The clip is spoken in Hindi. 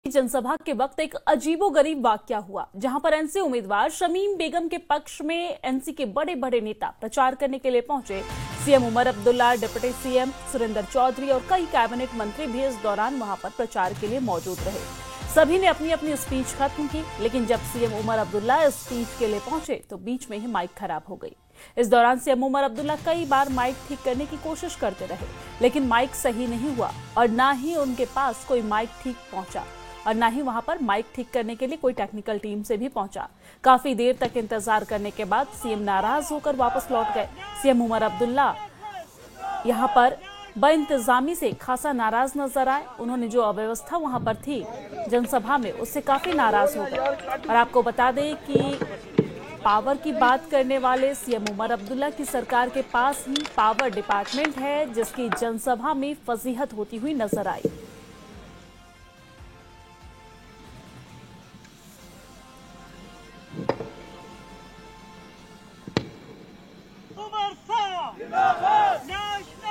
जनसभा के वक्त एक अजीबोगरीब वाकया हुआ, जहां पर एनसी उम्मीदवार शमीम बेगम के पक्ष में एनसी के बड़े बड़े नेता प्रचार करने के लिए पहुंचे। CM Omar Abdullah, deputy CM Surinder Choudhary और कई कैबिनेट मंत्री भी इस दौरान वहां पर प्रचार के लिए मौजूद रहे। सभी ने अपनी अपनी स्पीच खत्म की, लेकिन जब सीएम उमर अब्दुल्ला स्पीच के लिए पहुंचे तो बीच में ही माइक खराब हो गई। इस दौरान सीएम उमर अब्दुल्ला कई बार माइक ठीक करने की कोशिश करते रहे, लेकिन माइक सही नहीं हुआ और ना ही उनके पास कोई माइक ठीक पहुंचा और ना ही वहां पर माइक ठीक करने के लिए कोई टेक्निकल टीम से भी पहुंचा। काफी देर तक इंतजार करने के बाद सीएम नाराज होकर वापस लौट गए। सीएम उमर अब्दुल्ला यहां पर बइंतजामी से खासा नाराज नजर आए। उन्होंने जो अव्यवस्था वहां पर थी जनसभा में, उससे काफी नाराज हो गए। और आपको बता दें कि पावर की बात करने वाले सीएम उमर अब्दुल्ला की सरकार के पास ही पावर डिपार्टमेंट है, जिसकी जनसभा में फजीहत होती हुई नजर आई। उमर साहब जिंदाबाद, नेशनल